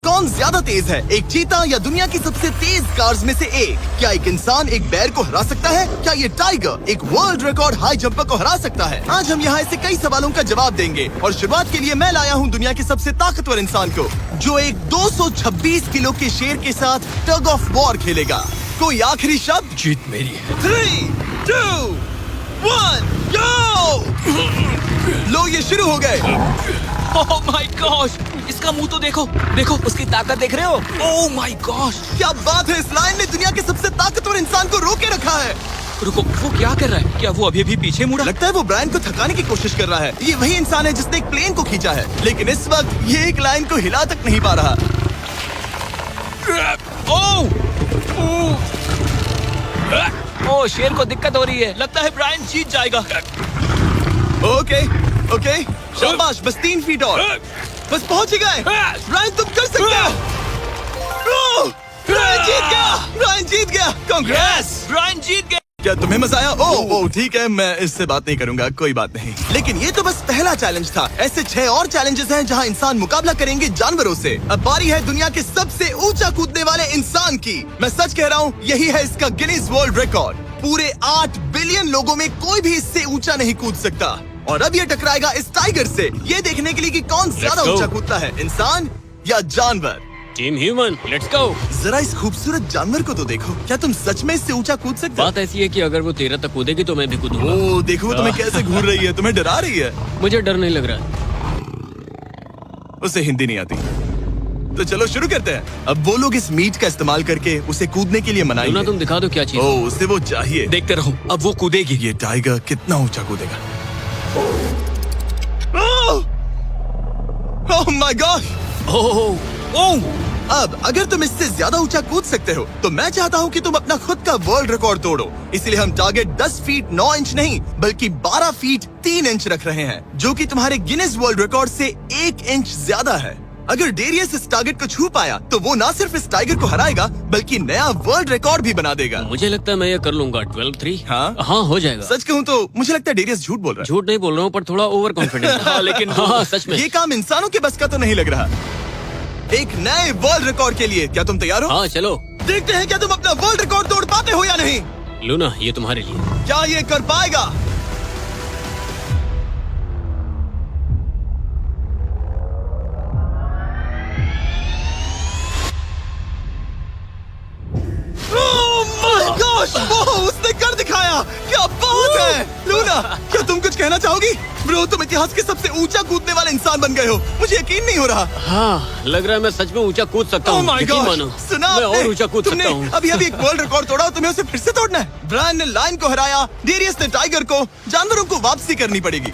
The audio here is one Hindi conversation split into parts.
कौन ज्यादा तेज है, एक चीता या दुनिया की सबसे तेज कार्स में से एक? क्या एक इंसान एक बैर को हरा सकता है? क्या ये टाइगर एक वर्ल्ड रिकॉर्ड हाई जंपर को हरा सकता है? आज हम यहाँ ऐसे कई सवालों का जवाब देंगे और शुरुआत के लिए मैं लाया हूँ दुनिया के सबसे ताकतवर इंसान को, जो एक 226 किलो के शेर के साथ टग ऑफ वॉर खेलेगा। कोई आखिरी शब्द? जीत मेरी है। 3, 2, 1, go! लो ये शुरू हो गए। ओह माय गॉश, इसका मुंह तो देखो, देखो उसकी ताकत देख रहे हो? ओह माय गॉश, क्या बात है, इस लाइन ने दुनिया के सबसे ताकतवर इंसान को रोके रखा है। रुको, वो क्या कर रहा है? क्या वो अभी भी पीछे मुड़ा? लगता है वो ब्रायन को थकाने की कोशिश कर रहा है। ये वही इंसान है जिसने एक प्लेन को खींचा है, लेकिन इस वक्त ये एक लाइन को हिला तक नहीं पा रहा। ओह, शेर को दिक्कत हो रही है। लगता है ब्रायन जीत जाएगा। ओके, शाबाश, बस 3 फीट और, बस पहुंच ही गए। ब्रायन तुम कर सकते हो। ब्रायन जीत गया। कांग्रेस, ब्रायन जीत गया। क्या तुम्हें मजा आया? ओह ठीक है, मैं इससे बात नहीं करूंगा, कोई बात नहीं। लेकिन ये तो बस पहला चैलेंज था। ऐसे 6 और चैलेंजेस हैं जहां इंसान मुकाबला करेंगे जानवरों से। अब बारी है दुनिया के सबसे ऊंचा कूदने वाले इंसान की। मैं सच कह रहा हूँ, यही है इसका गिनीज वर्ल्ड रिकॉर्ड। पूरे 8 बिलियन लोगों में कोई भी इससे ऊंचा नहीं कूद सकता। और अब ये टकराएगा इस टाइगर से, ये देखने के लिए कि कौन ज्यादा ऊंचा कूदता है, इंसान या जानवर। Team human, let's go. जरा इस खूबसूरत जानवर को तो देखो। क्या तुम सच में इससे ऊंचा कूद सकते हो? बात ऐसी है कि अगर वो 13 तक कूदेगी तो मैं भी कूदूंगा। ओह देखो, वो तुम्हें कैसे घूर रही है, तुम्हें डरा रही है। मुझे डर नहीं लग रहा। उसे हिंदी नहीं आती, तो चलो शुरू करते हैं। अब वो लोग इस मीट का इस्तेमाल करके उसे कूदने के लिए मनाएंगे। तुम दिखा दो क्या चीज। ओह, उसे वो चाहिए। देखते रहो, अब वो कूदेगी। ये टाइगर कितना ऊंचा कूदेगा। Oh my God. ओह, अब अगर तुम इससे ज्यादा ऊंचा कूद सकते हो तो मैं चाहता हूँ कि तुम अपना खुद का वर्ल्ड रिकॉर्ड तोड़ो। इसलिए हम टारगेट 10 फीट 9 इंच नहीं बल्कि 12 फीट 3 इंच रख रहे हैं, जो कि तुम्हारे गिनीज वर्ल्ड रिकॉर्ड से 1 इंच ज्यादा है। अगर डेरियस इस टारगेट को छू पाया तो वो न सिर्फ इस टाइगर को हराएगा बल्कि नया वर्ल्ड रिकॉर्ड भी बना देगा। मुझे लगता है मैं ये कर लूंगा। 12-3। हाँ हो जाएगा। सच कहूँ तो मुझे लगता है डेरियस झूठ बोल रहा है। झूठ नहीं बोल रहा हूँ, पर थोड़ा ओवर कॉन्फिडेंट। लेकिन हाँ, सच में ये काम इंसानों के बस का तो नहीं लग रहा। एक नए वर्ल्ड रिकॉर्ड के लिए क्या तुम तैयार हो? हाँ चलो देखते हैं क्या तुम अपना वर्ल्ड रिकॉर्ड तोड़ पाते हो या नहीं। लूना, ये तुम्हारे लिए। क्या ये कर पाएगा? Oh my gosh! वो उसने कर दिखाया। क्या बात है लूना, क्या तुम कुछ कहना चाहोगी? ब्रो, तुम इतिहास के सबसे ऊंचा कूदने वाले इंसान बन गए हो। मुझे यकीन नहीं हो रहा। हाँ, लग रहा है मैं सच में ऊंचा कूद सकता हूँ। यकीन मानो, सुना मैं और ऊंचा कूद सकता हूँ। अभी एक वर्ल्ड रिकॉर्ड तोड़ा, तुम्हें उसे फिर से तोड़ना है। ब्रायन ने लाइन को हराया, डेरियस ने टाइगर को, जानवरों को वापसी करनी पड़ेगी।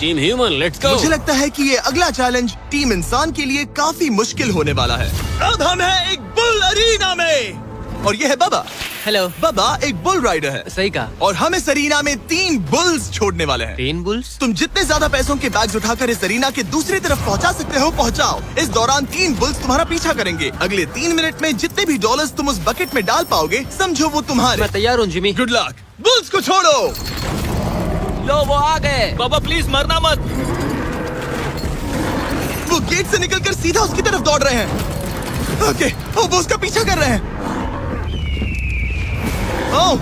Team human, let's go. मुझे लगता है कि ये अगला चैलेंज टीम इंसान के लिए काफी मुश्किल होने वाला है। अब हम हैं एक बुल अरीना में और ये है बाबा। हेलो। बाबा एक बुल राइडर है। सही कहा। और हम इस अरीना में 3 बुल्स छोड़ने वाले हैं। 3 बुल्स? तुम जितने ज्यादा पैसों के बैग्स उठाकर इस अरीना के दूसरी तरफ पहुंचा सकते हो पहुंचाओ। इस दौरान 3 बुल्स तुम्हारा पीछा करेंगे। अगले 3 मिनट में जितने भी डॉलर्स तुम उस बकेट में डाल पाओगे समझो वो तुम्हारे। मैं तैयार हूँ जिमी। Good luck. बुल्स को छोड़ो। लो, वो आ गए। बाबा प्लीज मरना मत। वो गेट से निकलकर सीधा उसकी तरफ दौड़ रहे हैं। ओके, वो उसका पीछा कर रहे हैं। ओह,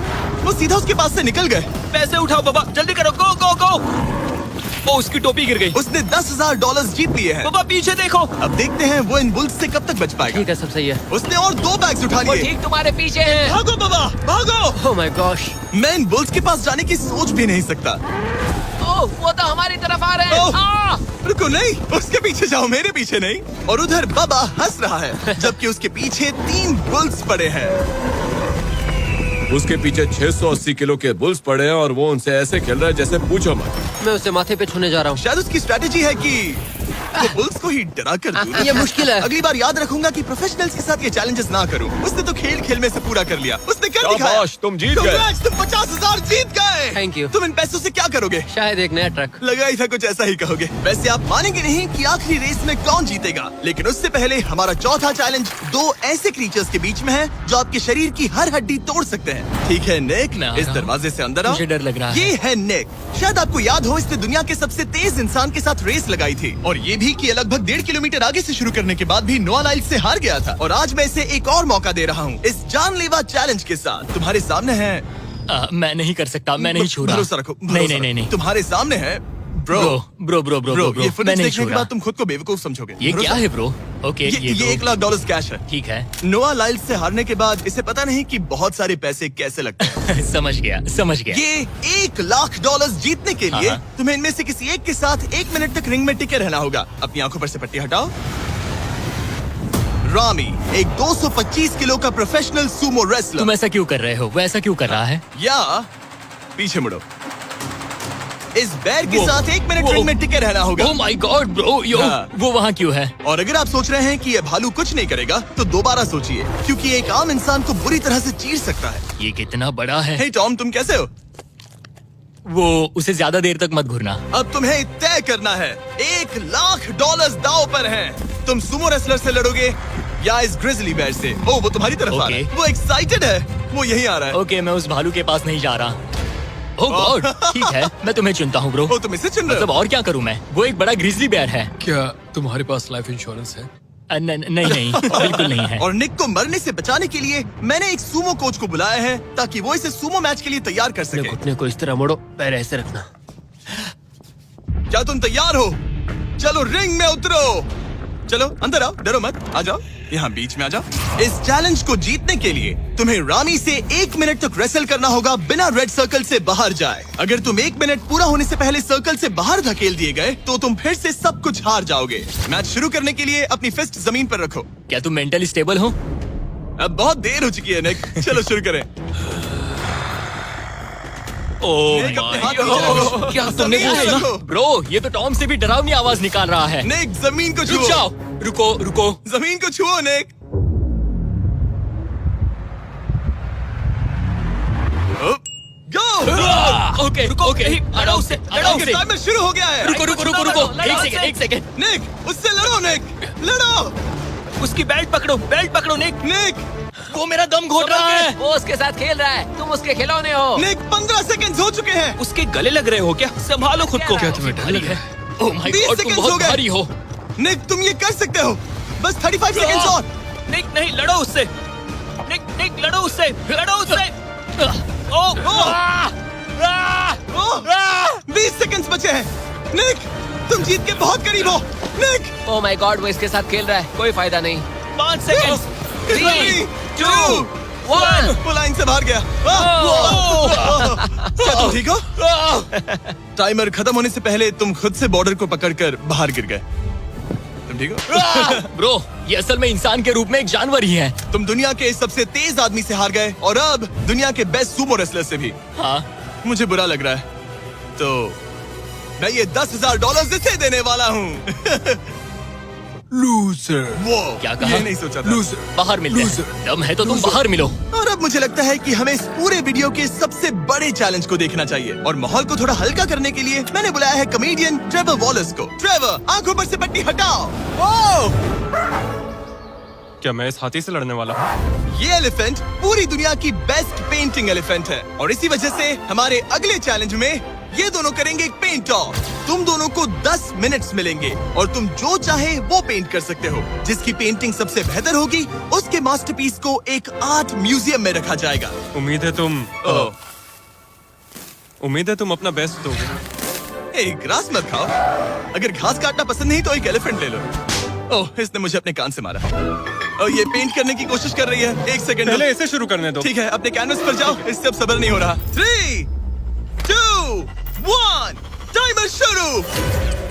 वो सीधा उसके पास से निकल गए। पैसे उठाओ बाबा, जल्दी करो, गो गो गो। ओ, उसकी टोपी गिर गई। उसने $10,000 जीत लिए हैं। बाबा पीछे देखो। अब देखते हैं वो इन बुल्स से कब तक बच पाएगा। ठीक है, सब सही है। उसने और 2 बैग्स उठा वो लिए। ठीक तुम्हारे पीछे है। भागो बाबा, भागो। Oh my gosh. मैं इन बुल्स के पास जाने की सोच भी नहीं सकता। ओह, वो तो हमारी तरफ आ रहे हैं। रुको, नहीं, उसके पीछे जाओ, मेरे पीछे नहीं। और उधर बाबा हंस रहा है जबकि उसके पीछे 3 बुल्स पड़े हैं। उसके पीछे 680 किलो के बुल्स पड़े हैं और वो उनसे ऐसे खेल रहा है जैसे पूछो मत। मैं उसे माथे पे छूने जा रहा हूँ। शायद उसकी स्ट्रेटेजी है कि वो बुल्स को ही डरा कर दूं। ये मुश्किल है। अगली बार याद रखूंगा कि प्रोफेशनल्स के साथ ये चैलेंजेस ना करूं। उसने तो खेल खेल में से पूरा कर लिया। उसने कर दिखाया। शाबाश, तुम जीत गए। Congrats, तुम 50,000 जीत गए। Thank you। तुम इन पैसों से क्या करोगे? शायद एक नया ट्रक। लगा ही था कुछ ऐसा ही कहोगे। वैसे आप मानेंगे नहीं कि आखिरी रेस में कौन जीतेगा, लेकिन उससे पहले हमारा चौथा चैलेंज 2 ऐसे क्रीचर्स के बीच में है जो आपके शरीर की हर हड्डी तोड़ सकते हैं। ठीक है निक, इस दरवाजे से अंदर आओ। मुझे डर लग रहा है। ये है निक। शायद आपको याद हो, इसने दुनिया के सबसे तेज इंसान के साथ रेस लगाई थी और ये भी कि ये लगभग 1.5 किलोमीटर आगे से शुरू करने के बाद भी नोआ लाइल्स से हार गया था। और आज मैं इसे एक और मौका दे रहा हूँ इस जानलेवा चैलेंज के साथ। तुम्हारे सामने है मैं नहीं कर सकता, मैं नहीं छू रहा। भरोसा रखो, नहीं। तुम्हारे सामने है ब्रो। ब्रो, ये फुटेज मैं नहीं देखने छू के रहा। बाद तुम खुद को बेवकूफ समझोगे। ये क्या है ब्रो? ओके, ये तो $1 लाख कैश है। ठीक है। नोआ लाइल्स से हारने के बाद इसे पता नहीं कि बहुत सारे पैसे कैसे लगते हैं। समझ गया। ये $1 लाख जीतने के लिए हाँ। तुम्हें इनमें से किसी एक के साथ 1 मिनट तक रिंग में टिके रहना होगा। अपनी आंखों पर से पट्टी हटाओ। रामी एक 225 किलो का प्रोफेशनल सूमो रेसलर। तुम ऐसा क्यों कर रहे हो? वो ऐसा क्यों कर रहा है? या पीछे मुड़ो। इस बैर के साथ 1 मिनट रिंग में टिके रहना होगा। ओह माय गॉड ब्रो, हाँ। वो वहाँ क्यों है? और अगर आप सोच रहे हैं कि ये भालू कुछ नहीं करेगा तो दोबारा सोचिए, क्योंकि एक आम इंसान को बुरी तरह से चीर सकता है। ये कितना बड़ा है? हे टॉम, तुम कैसे हो? वो उसे ज्यादा देर तक मत घूरना। अब तुम्हें तय करना है। $1 लाख दांव पर हैं। तुम सुमो रेसलर से लड़ोगे या इस ग्रिजली बेयर से? ओ, वो तुम्हारी तरफ आ रहा है। Okay. वो एक्साइटेड है। वो यहीं आ रहा है। ओके, मैं उस भालू के पास नहीं जा रहा। ओह गॉड, ठीक है, मैं तुम्हें चुनता हूँ ब्रो। ओ, तुम इसे चुन रहे मतलब हो? और क्या करूँ मैं? वो एक बड़ा ग्रिजली बेयर है। क्या तुम्हारे पास लाइफ इंश्योरेंस है? नहीं, बिल्कुल नहीं है। और निक को मरने से बचाने के लिए मैंने एक सूमो कोच को बुलाया है ताकि वो इसे सूमो मैच के लिए तैयार कर अपने सके। घुटने को इस तरह मोड़ो, पैर ऐसे रखना। क्या तुम तैयार हो? चलो रिंग में उतरो। चलो अंदर आओ, डरो मत, आ जाओ, यहाँ बीच में आ जाओ। इस चैलेंज को जीतने के लिए तुम्हें रामी से 1 मिनट तक रेसल करना होगा बिना रेड सर्कल से बाहर जाए। अगर तुम 1 मिनट पूरा होने से पहले सर्कल से बाहर धकेल दिए गए तो तुम फिर से सब कुछ हार जाओगे। मैच शुरू करने के लिए अपनी फिस्ट जमीन पर रखो। क्या तुम मेंटली स्टेबल हो? अब बहुत देर हो चुकी है निक, चलो शुरू करें। ओह निक, अपने हाथ माय नीचे रखो। गॉड, क्या तुमने जमीन वो पे सुना? रखो। ब्रो, ये तो टॉम से भी डरावनी आवाज निकाल रहा है। निक, जमीन को रुक छुओ। जाओ, रुको। जमीन को छुओ निक। गो। ओके, लड़ो उससे, टाइमर शुरू हो गया है। रुको, एक सेकंड। निक, उससे लड़ो निक, लड़ो। उसकी बेल्ट पकड़ो निक। निक, वो मेरा दम घोट रहा है। वो उसके साथ खेल रहा है, तुम उसके खिलौने हो। निक 15 सेकंड हो चुके हैं। उसके गले लग रहे हो क्या? संभालो खुद को। क्या तुम्हें डर लग रहा है? ओह माय 20 गॉड, तुम सेकंड्स हो बहुत गए। भारी हो। निक, तुम ये कर सकते हो। बस 35 सेकंड्स और। निक, नहीं, लड़ो उससे। निक, लड़ो उससे। ओह, 20 सेकंड्स बचे हैं। निक, तुम जीत के बहुत करीब हो। निक, ओह माय गॉड, वो इसके साथ खेल रहा है, कोई फायदा नहीं। 5 सेकंड। 3, 2, 1। वो लाइन से बाहर गया। क्या तुम ठीक हो? टाइमर खत्म होने से पहले तुम खुद से बॉर्डर को पकड़कर बाहर गिर गए। तुम ठीक हो? ब्रो, ये असल में इंसान के रूप में एक जानवर ही है। तुम दुनिया के सबसे तेज आदमी से हार गए और अब दुनिया के बेस्ट सूमो रेसलर से भी। हाँ, मुझे बुरा लग रहा है, तो मैं ये $10,000 इसे देने वाला हूँ। लूजर। वो क्या कहा? ये नहीं सोचा था। लूजर। बाहर मिलते हैं। Loser. दम है तो तुम बाहर मिलो। और अब मुझे लगता है कि हमें इस पूरे वीडियो के सबसे बड़े चैलेंज को देखना चाहिए और माहौल को थोड़ा हल्का करने के लिए मैंने बुलाया है कॉमेडियन ट्रेवर वॉलस को। ट्रेवर, आंखों पर से पट्टी हटाओ। ओह! क्या मैं इस हाथी से लड़ने वाला हूँ? ये एलिफेंट पूरी दुनिया की बेस्ट पेंटिंग एलिफेंट है और इसी वजह से हमारे अगले चैलेंज में ये दोनों करेंगे एक पेंट ऑफ। तुम दोनों को 10 मिनट्स मिलेंगे और तुम जो चाहे वो पेंट कर सकते हो। जिसकी पेंटिंग सबसे बेहतर होगी उसके मास्टरपीस को एक आर्ट म्यूजियम में रखा जाएगा। उम्मीद है तुम अपना बेस्ट दोगे। ग्रास मत खाओ। अगर घास काटना पसंद नहीं तो एक एलिफेंट ले लो। ओह, इसने मुझे अपने कान से मारा। और ये पेंट करने की कोशिश कर रही है। 1 सेकंड। पहले इसे शुरू करने दो। ठीक है, अपने कैनवस पर जाओ। इससे अब सब्र नहीं हो रहा। 3, 2, 1, टाइमर शुरू।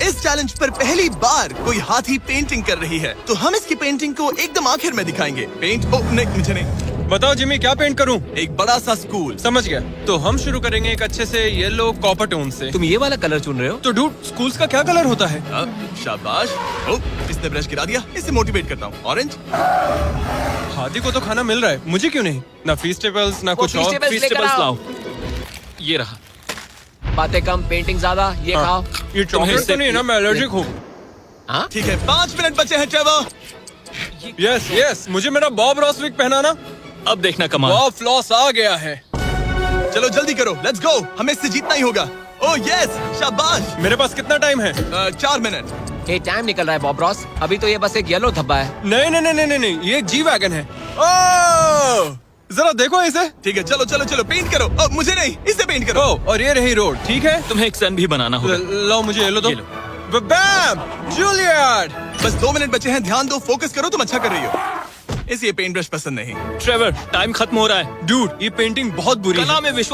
इस चैलेंज पर पहली बार कोई हाथी पेंटिंग कर रही है, तो हम इसकी पेंटिंग को एकदम आखिर में दिखाएंगे। पेंट नहीं, मुझे नहीं। बताओ जिमी, क्या पेंट करूँ? एक बड़ा सा स्कूल। समझ गया। तो हम शुरू करेंगे एक अच्छे से येलो कॉपर टोन से। तुम ये वाला कलर चुन रहे हो? तो डूड, स्कूल्स का क्या कलर होता है? शाबाश। इसने ब्रश गिरा दिया। इसे मोटिवेट करता हूँ। ऑरेंज। हाथी को तो खाना मिल रहा है, मुझे क्यों नहीं? ना फीस्टेबल्स ना कुछ और। Feastables लाओ। ये रहा। बातें कम, पेंटिंग ज्यादा, ये हाँ। खाओ। ये चॉकलेट तो नहीं है ना? मैं एलर्जिक हूँ। हाँ? ठीक है, 5 मिनट बचे हैं ट्रेवर। यस, मुझे मेरा बॉब रॉस विग पहनाना। अब देखना कमाल। वाह, फ्लॉस आ गया है। चलो जल्दी करो, लेट्स गो। हमें इससे जीतना ही होगा। ओह यस, शाबाश। मेरे पास कितना टाइम है? 4 मिनट। ये टाइम निकल रहा है बॉब रॉस। अभी तो ये बस एक येलो धब्बा है। नहीं नहीं नहीं नहीं नहीं, ये जी वैगन है। ओह, जरा देखो इसे। ठीक है, चलो चलो चलो, पेंट करो। मुझे नहीं, इसे पेंट करो। ओह, और ये रही रोड, ठीक है। तुम्हें एक सन भी बनाना होगा। लो मुझे येलो दो। ये लो। बैम, जूलियट। बस 2 मिनट बचे हैं, ध्यान दो, फोकस करो, तुम अच्छा कर रही हो। इसे ये पेंट ब्रश पसंद नहीं। ट्रेवर, टाइम खत्म हो रहा है। डूड, ये पेंटिंग बहुत बुरी है। कला में विश्वास